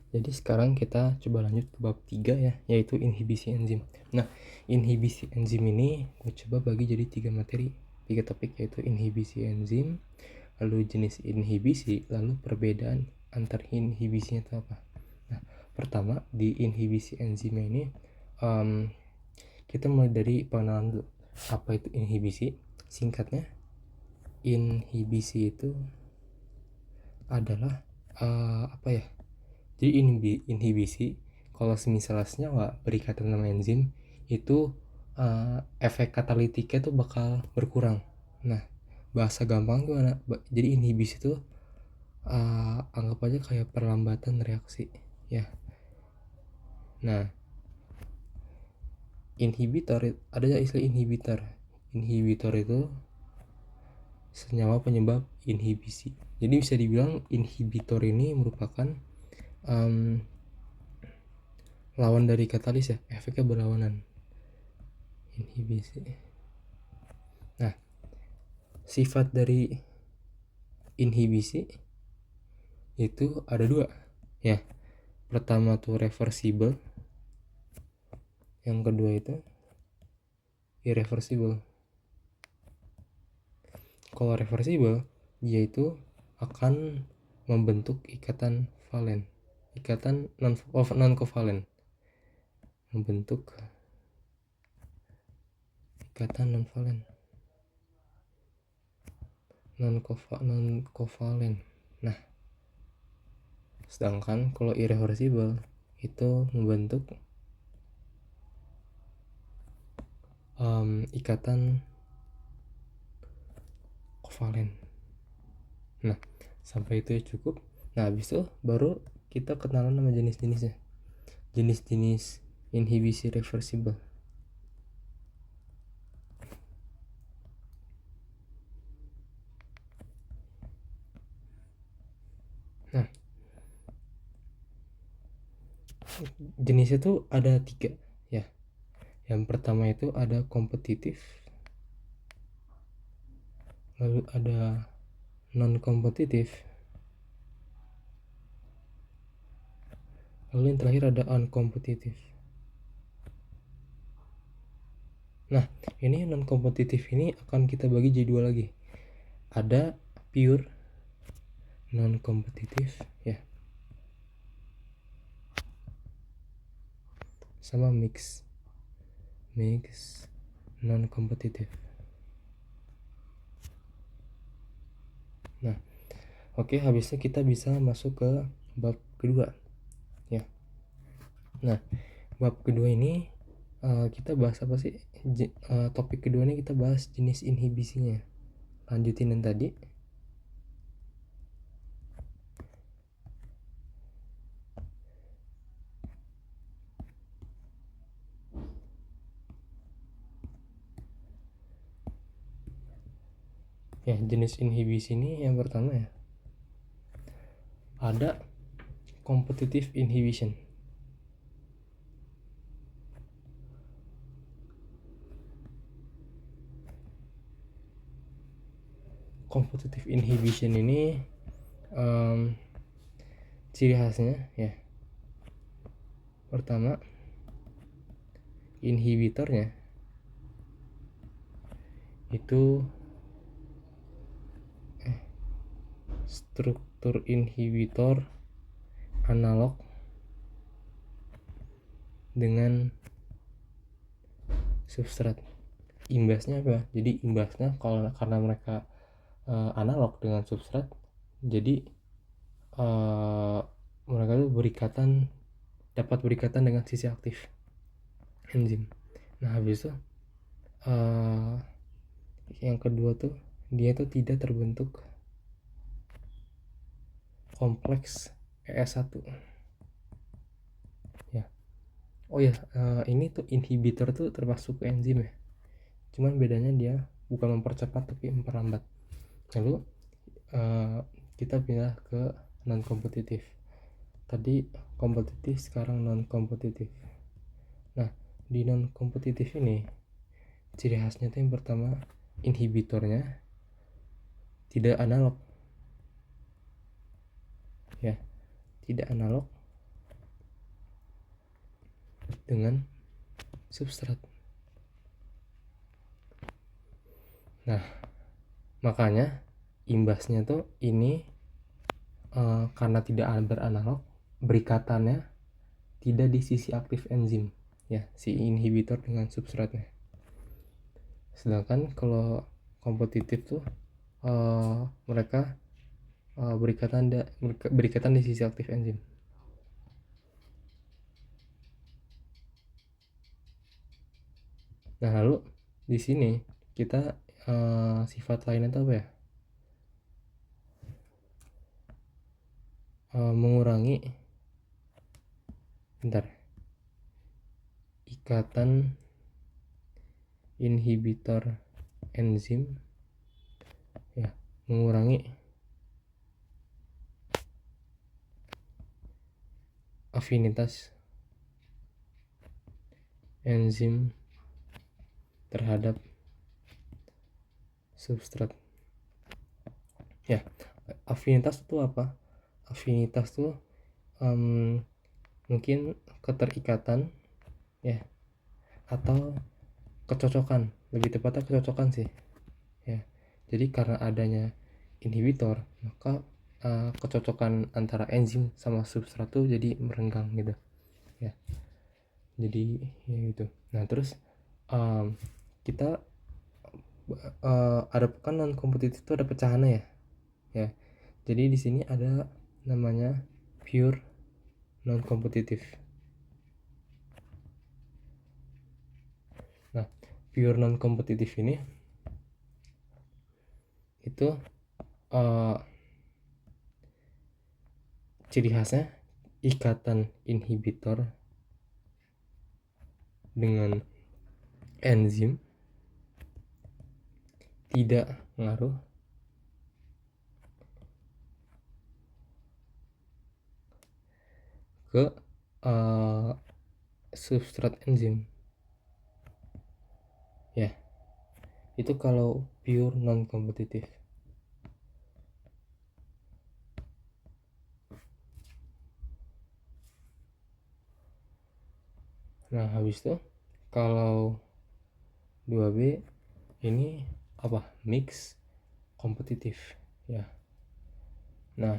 Jadi sekarang kita coba lanjut ke bab 3 ya, yaitu inhibisi enzim. Nah, inhibisi enzim ini gue coba bagi jadi 3 materi, 3 topik, yaitu inhibisi enzim, lalu jenis inhibisi, lalu perbedaan antar inhibisinya itu apa. Nah, pertama di inhibisi enzim ini kita mulai dari pengenalan dulu. Apa itu inhibisi? Singkatnya, inhibisi itu adalah apa ya? Jadi inhibisi kalau semisal senyawa berikatan sama enzim itu efek katalitiknya tuh bakal berkurang. Nah, bahasa gampang gimana? Jadi inhibisi itu anggap aja kayak perlambatan reaksi ya. Nah, inhibitor, ada istilah inhibitor. Inhibitor itu senyawa penyebab inhibisi. Jadi bisa dibilang inhibitor ini merupakan lawan dari katalis ya, efeknya berlawanan. Inhibisi. Nah, sifat dari inhibisi itu ada 2 ya. Pertama tuh reversible, yang kedua itu irreversible. Kalau reversible, dia itu akan membentuk ikatan valen, ikatan non kovalen, membentuk ikatan non kovalen. Nah, sedangkan kalau irreversible itu membentuk ikatan kovalen. Nah, sampai itu ya cukup. Nah, habis itu baru kita kenalan sama jenis-jenisnya. Jenis-jenis inhibisi reversible. Nah, jenisnya tuh ada 3 ya. Yang pertama itu ada kompetitif, lalu ada non kompetitif, lalu yang terakhir ada unkompetitif. Nah, ini non kompetitif ini akan kita bagi jadi 2 lagi. Ada pure non kompetitif ya, sama mix non kompetitif. Nah, oke, habisnya kita bisa masuk ke bab kedua ya. Nah, bab kedua ini kita bahas apa sih? Topik kedua ini kita bahas jenis inhibisinya. Lanjutin yang tadi. Ya, jenis inhibisi ini yang pertama ya, ada competitive inhibition. Competitive inhibition ini ciri khasnya ya, pertama inhibitornya itu struktur inhibitor analog dengan substrat. Imbasnya apa? Jadi imbasnya karena mereka analog dengan substrat, jadi mereka tuh dapat berikatan dengan sisi aktif enzim. Nah, habis itu yang kedua tuh dia tuh tidak terbentuk kompleks ES1 ya. Oh ya, ini tuh inhibitor tuh termasuk enzim ya, cuman bedanya dia bukan mempercepat tapi memperlambat. Lalu kita pindah ke non kompetitif. Tadi kompetitif, sekarang non kompetitif. Nah, di non kompetitif ini ciri khasnya tuh yang pertama inhibitornya tidak analog ya, tidak analog dengan substrat. Nah, makanya imbasnya tuh ini karena tidak beranalog, berikatannya tidak di sisi aktif enzim, ya, si inhibitor dengan substratnya. Sedangkan kalau kompetitif tuh mereka berikatan di sisi aktif enzim. Nah, lalu di sini kita sifat lainnya itu apa ya? Mengurangi ikatan inhibitor enzim, ya, mengurangi afinitas enzim terhadap substrat. Ya, afinitas itu apa? Afinitas itu mungkin keterikatan, ya, atau kecocokan, lebih tepatnya kecocokan sih, ya. Jadi karena adanya inhibitor, maka kecocokan antara enzim sama substrat tuh jadi merenggang gitu, ya. Jadi ya gitu. Nah, terus kita ada kan non kompetitif itu ada pecahannya, ya. Jadi di sini ada namanya pure non kompetitif. Nah, pure non kompetitif ini itu ciri khasnya ikatan inhibitor dengan enzim tidak ngaruh ke substrat enzim, ya. Itu kalau pure non kompetitif. Nah, habis itu kalau 2B ini apa? Mix kompetitif, ya. Nah,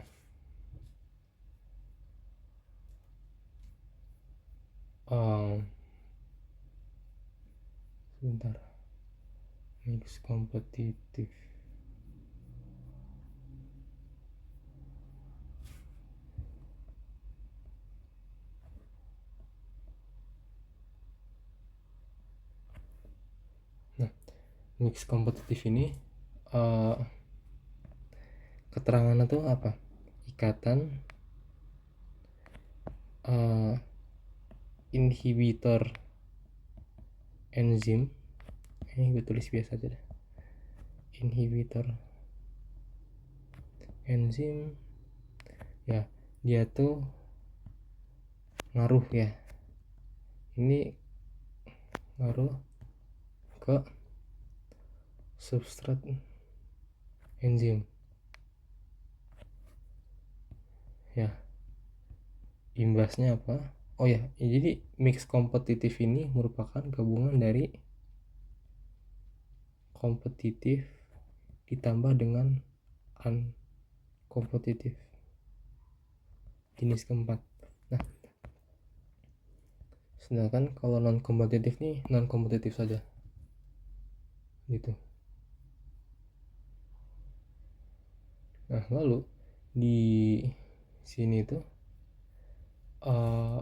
sebentar, mix kompetitif. Nah, mix kompetitif ini keterangannya tuh apa? Ikatan inhibitor enzim, ini gue tulis biasa aja deh, inhibitor enzim, ya, dia tuh ngaruh, ya, ini ngaruh ke substrat enzim, ya. Imbasnya apa? Oh ya, jadi mix kompetitif ini merupakan gabungan dari kompetitif ditambah dengan unkompetitif jenis keempat. Nah, sedangkan kalau non kompetitif nih non kompetitif saja, gitu. Nah, lalu di sini tuh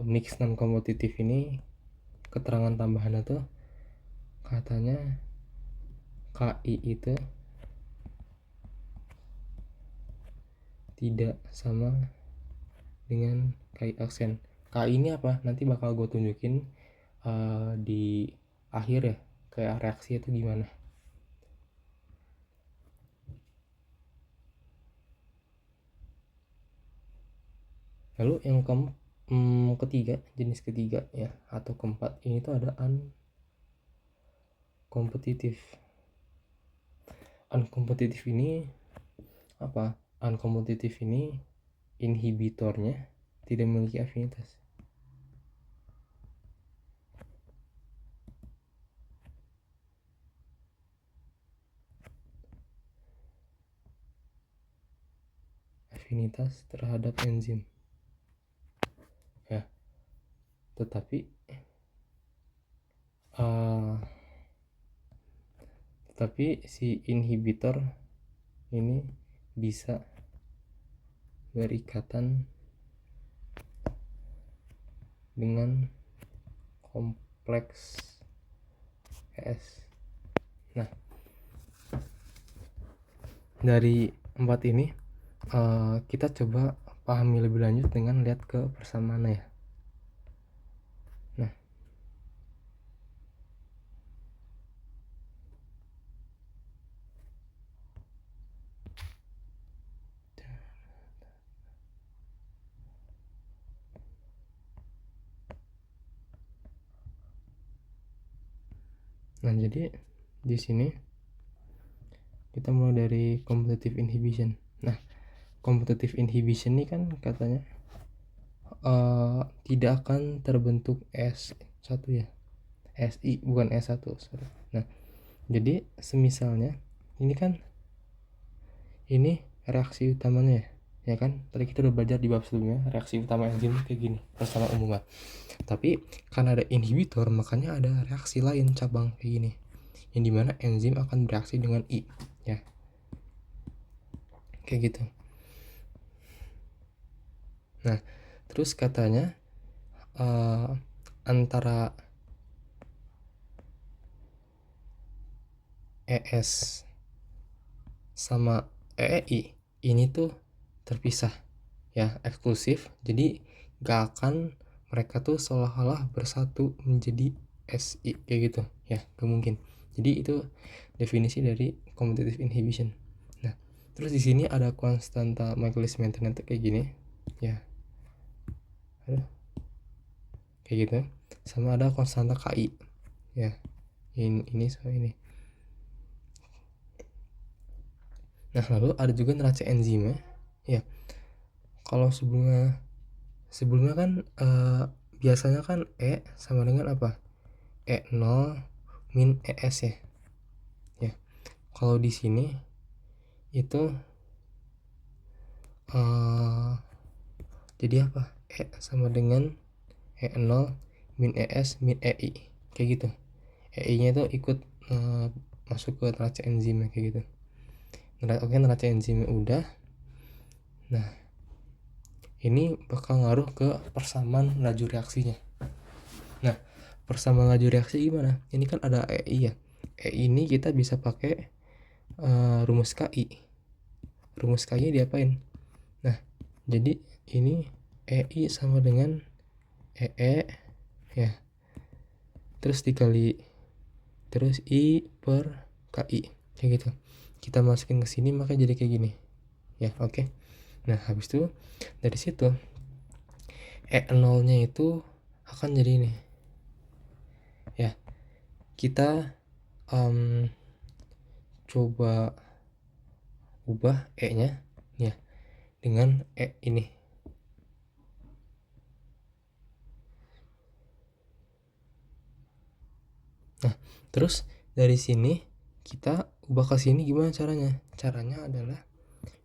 mix non kompetitif ini keterangan tambahannya tuh katanya KI itu tidak sama dengan KI aksen. KI ini apa? Nanti bakal gue tunjukin di akhir, ya, kayak reaksi itu gimana. Lalu yang ketiga, jenis ketiga, ya, atau keempat, ini tuh ada unkompetitif. Unkompetitif ini apa? Unkompetitif ini inhibitornya tidak memiliki afinitas. afinitas terhadap enzim. Ya, tetapi si inhibitor ini bisa berikatan dengan kompleks ES. Nah, dari 4 ini kita coba pahami lebih lanjut dengan lihat ke persamaan ya. Nah, jadi di sini kita mulai dari competitive inhibition. Nah, competitive inhibition ini kan katanya tidak akan terbentuk S1 ya. SI bukan S1, sorry. Nah, jadi semisalnya ini kan ini reaksi utamanya ya kan? Tadi kita udah belajar di bab sebelumnya, reaksi utama enzim kayak gini, persamaan umumnya. Tapi karena ada inhibitor, makanya ada reaksi lain cabang kayak gini, yang dimana enzim akan bereaksi dengan I ya, kayak gitu. Nah, terus katanya antara ES sama EI ini tuh terpisah ya, eksklusif. Jadi gak akan mereka tuh seolah-olah bersatu menjadi SI kayak gitu ya, gak mungkin. Jadi itu definisi dari competitive inhibition. Nah, terus di sini ada konstanta Michaelis-Menten kayak gini ya, kayak gitu, sama ada konstanta KI ya, ini sama ini. Nah, lalu ada juga neraca enzim ya. Kalau sebelumnya kan biasanya kan E sama dengan apa? E0 min ES ya. Ya. Kalau di sini itu jadi apa? E sama dengan E0 min ES min EI kayak gitu. EI-nya itu ikut masuk ke neraca enzimnya kayak gitu. Oke, neraca enzimnya udah. Nah, ini bakal ngaruh ke persamaan laju reaksinya. Nah, persamaan laju reaksi gimana? Ini kan ada EI ya. EI ini kita bisa pakai rumus KI. Rumus KI diapain? Nah, jadi ini EI sama dengan EE ya. Terus dikali terus I per KI kayak gitu. Kita masukin ke sini maka jadi kayak gini. Ya, oke. Nah, habis itu dari situ E0-nya itu akan jadi ini. Ya. Kita coba ubah E-nya ya dengan E ini. Nah, terus dari sini kita ubah ke sini gimana caranya? Caranya adalah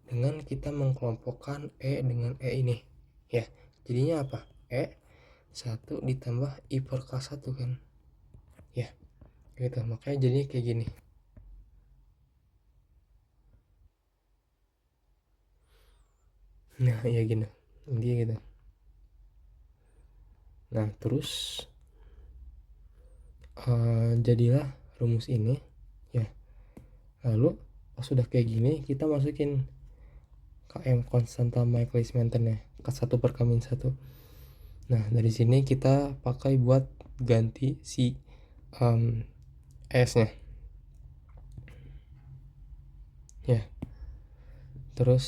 dengan kita mengkelompokkan E dengan E ini. Ya, jadinya apa? E 1 ditambah I per K1 kan. Ya, gitu. Makanya jadinya kayak gini. Nah, ya gini. Intinya gitu. Nah, terus jadilah rumus ini ya. Lalu sudah kayak gini, kita masukin KM konstanta Michaelis-Menten ya, K1 per K-1. Nah, dari sini kita pakai buat ganti si S-nya ya. Terus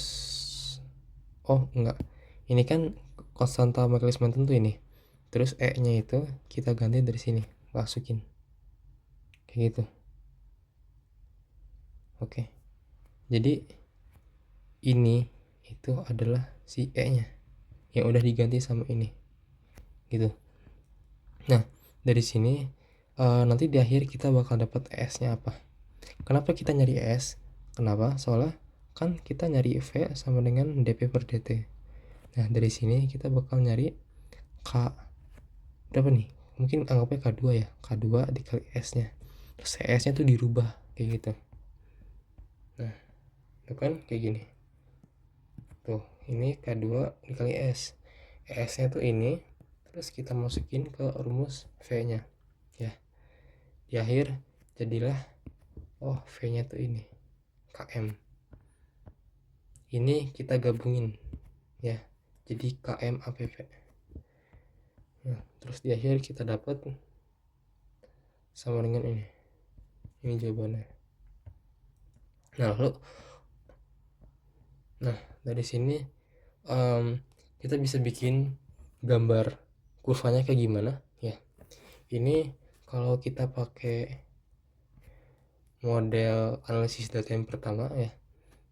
enggak, ini kan konstanta Michaelis-Menten tuh ini. Terus E-nya itu kita ganti dari sini, masukin kayak gitu. Oke. Jadi ini itu adalah si E-nya yang udah diganti sama ini gitu. Nah, dari sini nanti di akhir kita bakal dapat ES-nya apa. Kenapa kita nyari ES? Kenapa? Soalnya kan kita nyari V sama dengan dP per dt. Nah dari sini kita bakal nyari K berapa nih, mungkin anggapnya K2 ya, K2 dikali S nya, terus S nya tuh dirubah kayak gitu. Nah itu kan kayak gini tuh, ini K2 dikali S nya tuh ini, terus kita masukin ke rumus V nya ya, di akhir jadilah V nya tuh ini KM, ini kita gabungin ya jadi KM APP. Nah, terus di akhir kita dapat sama dengan ini jawabannya. Nah dari sini kita bisa bikin gambar kurvanya kayak gimana ya. Ini kalau kita pakai model analisis data yang pertama ya,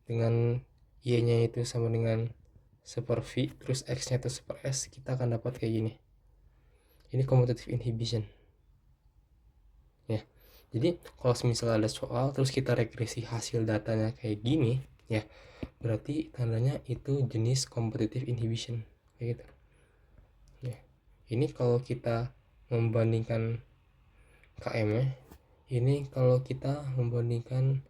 dengan Y nya itu sama dengan 1 per V, terus X nya itu 1 per S, kita akan dapat kayak gini. Ini commutative inhibition ya. Jadi kalau misalnya ada soal terus kita regresi hasil datanya kayak gini ya, berarti tandanya itu jenis competitive inhibition kayak gitu ya. Ini kalau kita membandingkan KM nya, ini kalau kita membandingkan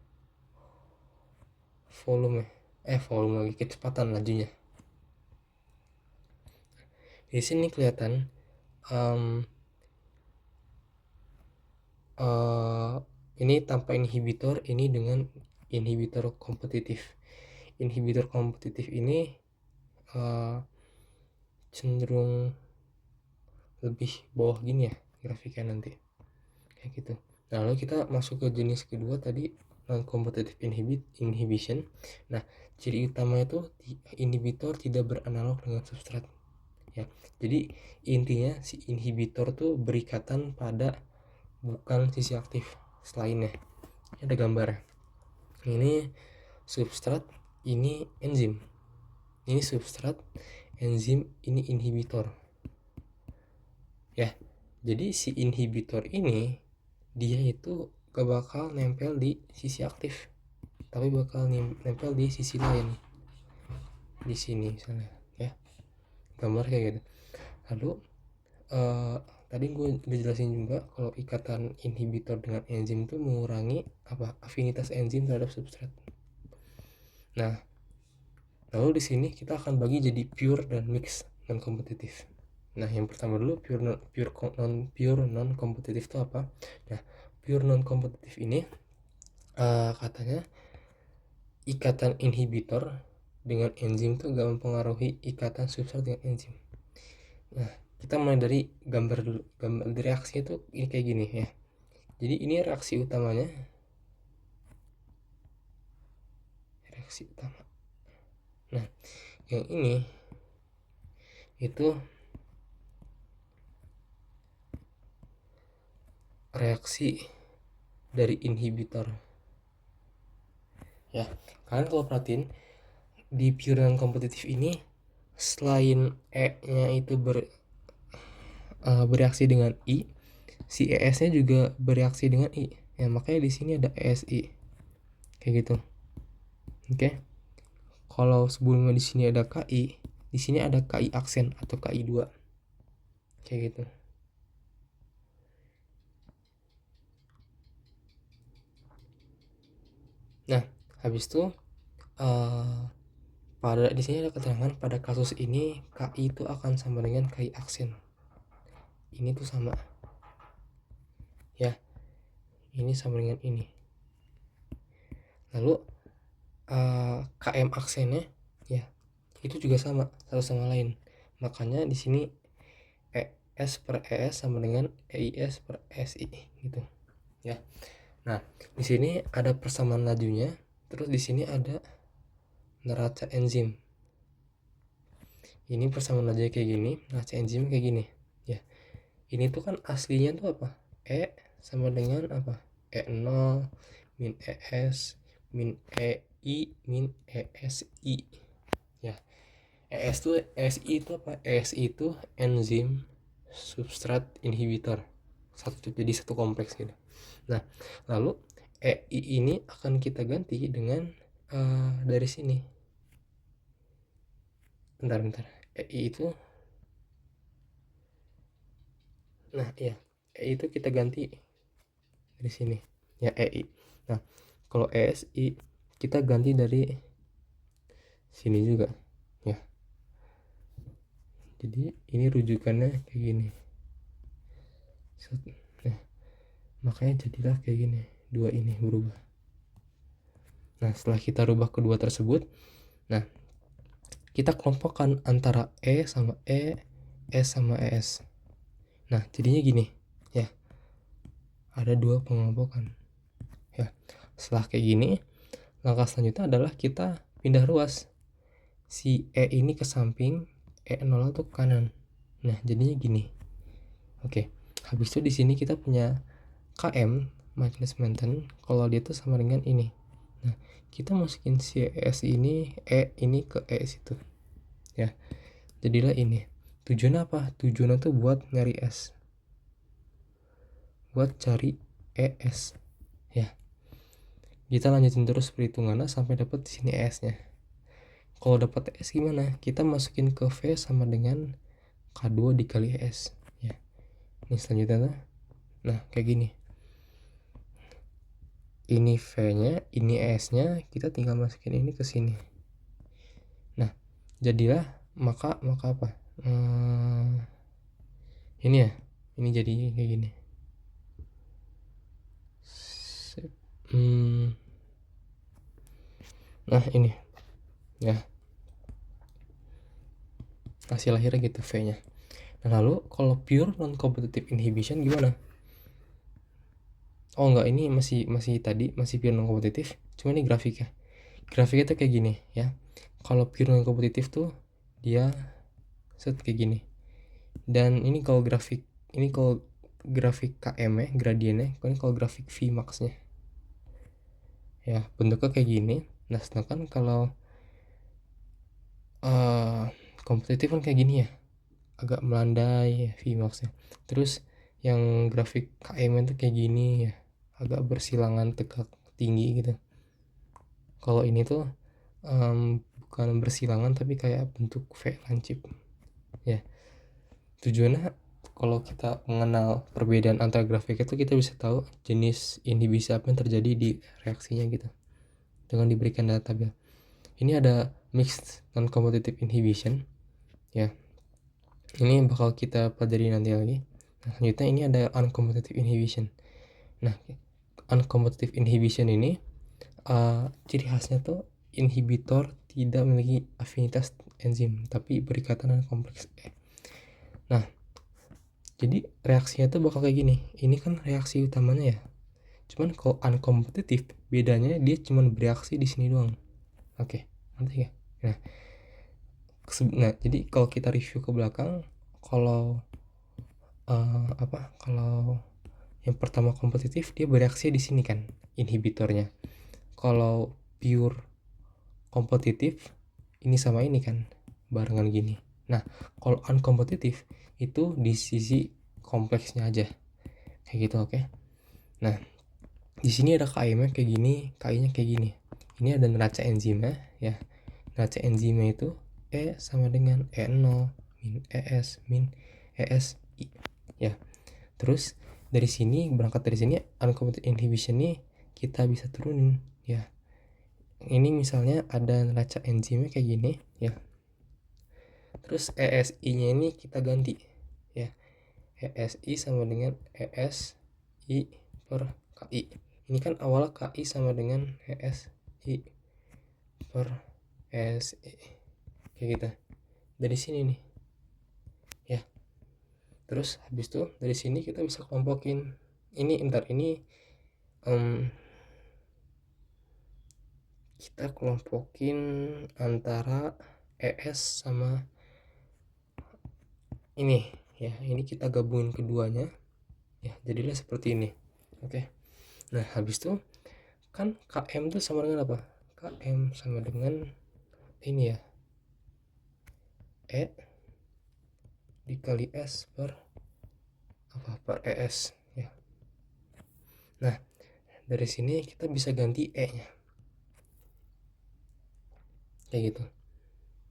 volume lagi, kecepatan lajunya. Di sini kelihatan ini tanpa inhibitor, ini dengan inhibitor kompetitif. Inhibitor kompetitif ini cenderung lebih bawah gini ya grafiknya nanti kayak gitu. Nah lalu kita masuk ke jenis kedua tadi, non competitive inhibition. Nah ciri utama itu inhibitor tidak beranalog dengan substrat ya. Jadi intinya si inhibitor tuh berikatan pada bukan sisi aktif selainnya. Ini ada gambar, ini substrat, ini enzim, ini substrat, enzim, ini inhibitor ya. Jadi si inhibitor ini dia itu gak bakal nempel di sisi aktif, tapi bakal nempel di sisi lain, di sini misalnya ya, gambar kayak gitu. Lalu tadi gue udah jelasin juga kalau ikatan inhibitor dengan enzim itu mengurangi afinitas enzim terhadap substrat. Nah lalu di sini kita akan bagi jadi pure dan mix non kompetitif. Nah yang pertama dulu pure non kompetitif itu apa? Nah pure non kompetitif ini katanya ikatan inhibitor dengan enzim itu gak mempengaruhi ikatan substrat dengan enzim. Nah kita mulai dari gambar dulu. Gambar reaksi itu ini kayak gini ya. Jadi ini reaksi utamanya, reaksi utama. Nah yang ini itu reaksi dari inhibitor ya. Kalian kalau perhatiin di pure non kompetitif ini, selain E nya itu bereaksi dengan I, si ES nya juga bereaksi dengan I ya, makanya di sini ada ESI kayak gitu. Oke. Kalau sebelumnya di sini ada KI, di sini ada KI aksen atau KI2 kayak gitu. Nah habis itu pada di sini ada keterangan pada kasus ini KI itu akan sama dengan KI aksen. Ini tuh sama ya, ini sama dengan ini. Lalu KM aksennya ya itu juga sama satu sama lain, makanya di sini ES per ES sama dengan EIS per SI gitu ya. Nah di sini ada persamaan lajunya, terus di sini ada neraca enzim. Ini persamaan lajunya kayak gini, neraca enzim kayak gini ya. Ini tuh kan aslinya tuh apa, E sama dengan apa, E0 min ES min EI min ESI ya. ES tuh ESI itu apa, ESI itu enzim substrat inhibitor, jadi satu kompleks gitu. Nah lalu EI ini akan kita ganti dengan dari sini. Bentar. EI itu, nah iya, EI itu kita ganti dari sini ya, EI. Nah kalau ESI kita ganti dari sini juga ya. Jadi ini rujukannya kayak gini. Nah, makanya jadilah kayak gini, dua ini berubah. Nah setelah kita rubah kedua tersebut, nah kita kelompokkan antara E sama E, S sama ES. Nah jadinya gini ya, ada dua pengelompokan ya. Setelah kayak gini, langkah selanjutnya adalah kita pindah ruas si E ini ke samping, E0 tuh ke kanan. Nah jadinya gini. Oke, habis itu di sini kita punya KM Majelis Maintenance, kalau dia tuh sama dengan ini. Nah kita masukin si ES ini, E ini ke E situ ya, jadilah ini. Tujuannya apa? Tujuannya tuh buat nyari S, buat cari ES ya. Kita lanjutin terus perhitungannya sampai dapat di sini ES nya. Kalau dapat ES gimana? Kita masukin ke V sama dengan K2 dikali ES ya. Ini selanjutnya, nah kayak gini. Ini V nya, ini ES nya, kita tinggal masukin ini ke sini. Nah jadilah maka apa, ini ya, ini jadi kayak gini. Nah ini ya, hasil akhirnya gitu V nya. Nah lalu kalau pure non competitive inhibition gimana? Oh enggak, ini masih tadi masih pure non kompetitif, cuma ini grafiknya tuh kayak gini ya. Kalau pure non kompetitif tuh dia set kayak gini. Dan ini kalau grafik KM nya, gradiennya, ini kalau grafik Vmax nya ya, bentuknya kayak gini. Nah sedangkan kalau kompetitif kan kayak gini ya, agak melandai ya Vmax nya. Terus yang grafik KM nya tuh kayak gini ya, agak bersilangan tegak tinggi gitu. Kalau ini tuh bukan bersilangan tapi kayak bentuk V lancip ya. Tujuannya kalau kita mengenal perbedaan antara grafik itu, kita bisa tahu jenis inhibisi apa yang terjadi di reaksinya gitu dengan diberikan data tabel. Ini ada mixed non competitive inhibition ya, ini bakal kita pelajari nanti lagi. Nah selanjutnya ini ada uncompetitive inhibition. Nah uncompetitive inhibition ini ciri khasnya tuh inhibitor tidak memiliki afinitas enzim tapi berikatan dengan kompleks E. Nah jadi reaksinya tuh bakal kayak gini. Ini kan reaksi utamanya ya, cuman kalau uncompetitive bedanya dia cuman bereaksi di sini doang. Oke, nanti ya. Nah jadi kalau kita review ke belakang, kalau kalau yang pertama kompetitif dia bereaksi di sini kan inhibitornya. Kalau pure kompetitif ini sama ini kan barengan gini. Nah kalau uncompetitive itu di sisi kompleksnya aja kayak gitu. Oke. Nah di sini ada KI-nya kayak gini, KI-nya kayak gini. Ini ada neraca enzimnya ya. Neraca enzimnya itu E sama dengan E0 min ES min ESI ya. Terus dari sini, berangkat dari sini uncompetitive inhibition ini kita bisa turunin ya. Ini misalnya ada neraca enzimnya kayak gini ya. Terus ESI-nya ini kita ganti ya. ESI sama dengan ESI per KI. Ini kan awalnya KI sama dengan ESI per ESI kayak gitu. Dari sini nih ya. Terus habis itu dari sini kita bisa kelompokin ini. Kita kelompokin antara ES sama ini ya. Ini kita gabungin keduanya ya, jadilah seperti ini. Oke. Nah habis itu kan KM tuh sama dengan apa? KM sama dengan ini ya, E dikali S per ES ya. Nah dari sini kita bisa ganti E nya kayak gitu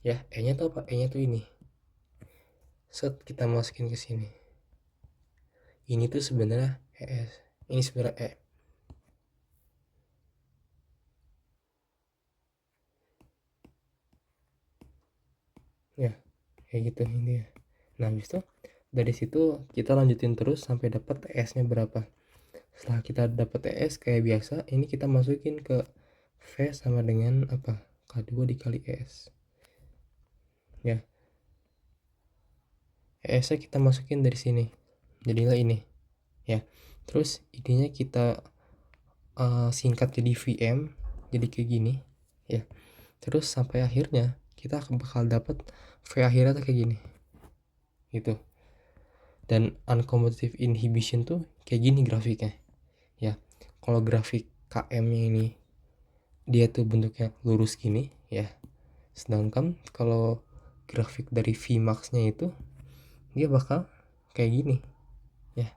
ya. E nya tuh apa? E nya tuh ini, set kita masukin ke sini. Ini tuh sebenarnya ES, ini sebenarnya E. Ya kayak gitu ini ya. Nah habis itu dari situ kita lanjutin terus sampai dapat ES nya berapa. Setelah kita dapat ES kayak biasa, ini kita masukin ke V sama dengan apa, K2 dikali ES ya. ES nya kita masukin dari sini, jadilah ini ya. Terus idenya kita singkat jadi VM, jadi kayak gini ya. Terus sampai akhirnya kita bakal dapat V akhirnya tuh kayak gini gitu. Dan uncommutative inhibition tuh kayak gini grafiknya ya. Kalau grafik KM nya ini dia tuh bentuknya lurus gini ya, sedangkan kalau grafik dari Vmax nya itu dia bakal kayak gini ya.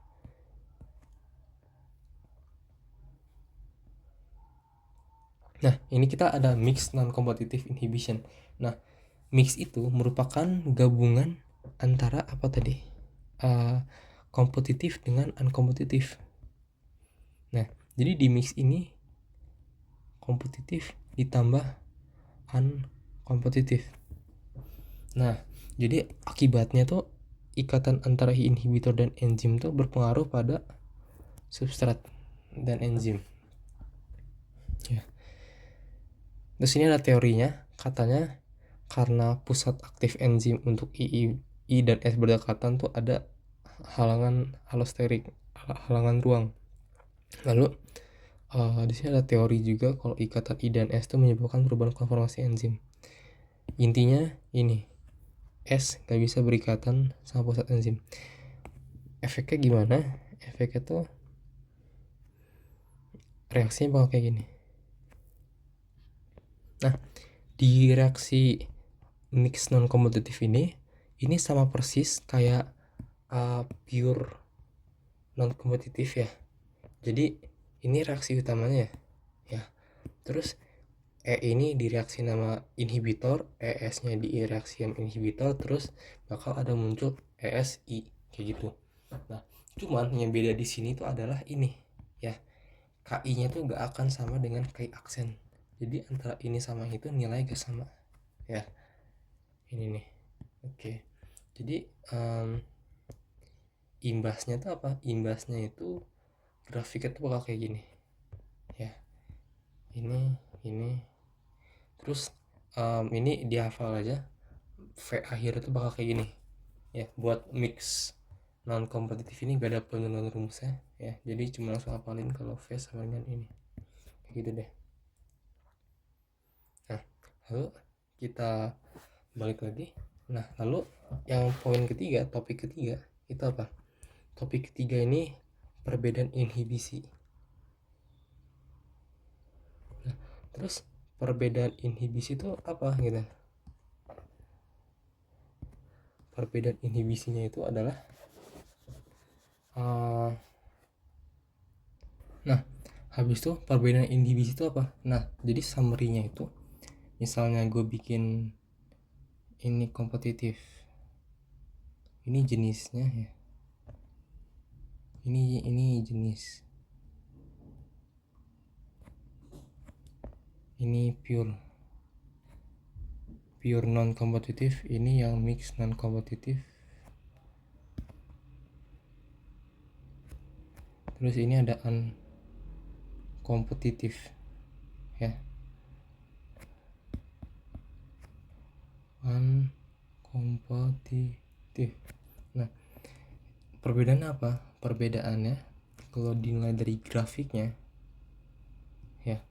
Nah ini kita ada mix non-competitive inhibition. Nah mix itu merupakan gabungan antara apa tadi, kompetitif dengan unkompetitif. Nah jadi di mix ini kompetitif ditambah unkompetitif. Nah jadi akibatnya tuh ikatan antara inhibitor dan enzim tuh berpengaruh pada substrat dan enzim ya. Terus ini ada teorinya, katanya karena pusat aktif enzim untuk I dan S berdekatan tuh ada halangan allosterik, halangan ruang. Lalu di sini ada teori juga kalau ikatan I dan S itu menyebabkan perubahan konformasi enzim. Intinya ini, S gak bisa berikatan sama pusat enzim. Efeknya gimana? Efeknya tuh reaksinya bakal kayak gini. Nah di reaksi mix non kompetitif ini sama persis kayak pure non kompetitif ya. Jadi ini reaksi utamanya ya. Terus E ini direaksi nama inhibitor, ES nya di reaksi yang inhibitor, terus bakal ada muncul ESI kayak gitu. Nah cuman yang beda di sini tuh adalah ini ya, KI nya tuh gak akan sama dengan KI aksen. Jadi antara ini sama itu nilai gak sama ya. Ini nih. Oke. Jadi imbasnya tuh apa? Imbasnya itu grafiknya tuh bakal kayak gini ya. Ini terus ini dihafal aja, V akhir itu bakal kayak gini ya. Buat mix non kompetitif ini gak ada penurunan rumusnya ya, jadi cuma langsung hafalin kalau V sama dengan ini kayak gitu deh. Nah lalu kita balik lagi. Nah lalu yang poin ketiga, topik ketiga itu apa? Topik ketiga ini perbedaan inhibisi. Nah, terus perbedaan inhibisi itu apa gitu? Perbedaan inhibisinya itu adalah nah habis itu perbedaan inhibisi itu apa? Nah jadi summary-nya itu misalnya gue bikin ini kompetitif, ini jenisnya ya, ini jenis, ini pure non kompetitif, ini yang mix non kompetitif, terus ini ada unkompetitif ya, unkompetitif. Nah perbedaannya apa? Perbedaannya kalau dinilai dari grafiknya ya,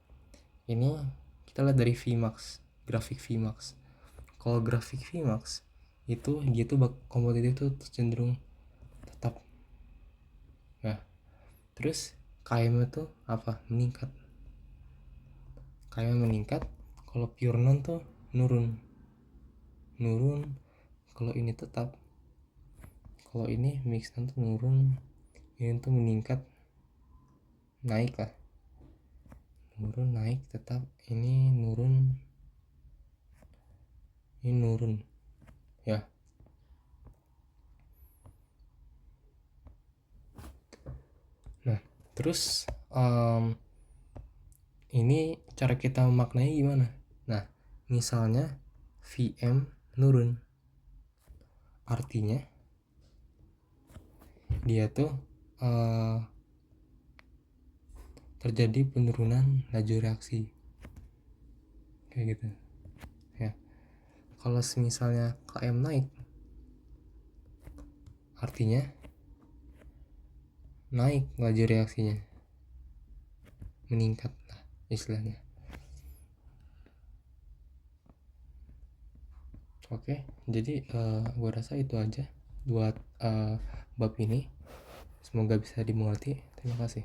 ini kita lihat dari Vmax, grafik Vmax. Kalau grafik Vmax itu dia tuh kompetitif tuh cenderung tetap ya. Terus KM tuh apa? Meningkat. KM meningkat. Kalau pure non tuh nurun. Kalau ini tetap. Kalau ini mix non tuh nurun. Ini tuh meningkat. Naik lah. Nurun naik tetap. Ini nurun ini nurun ya. Nah terus ini cara kita memaknai gimana? Nah misalnya VM nurun, artinya dia tuh terjadi penurunan laju reaksi kayak gitu ya. Kalau misalnya KM naik, artinya naik laju reaksinya, meningkat lah istilahnya. Oke, jadi gue rasa itu aja buat bab ini. Semoga bisa dimengerti. Terima kasih.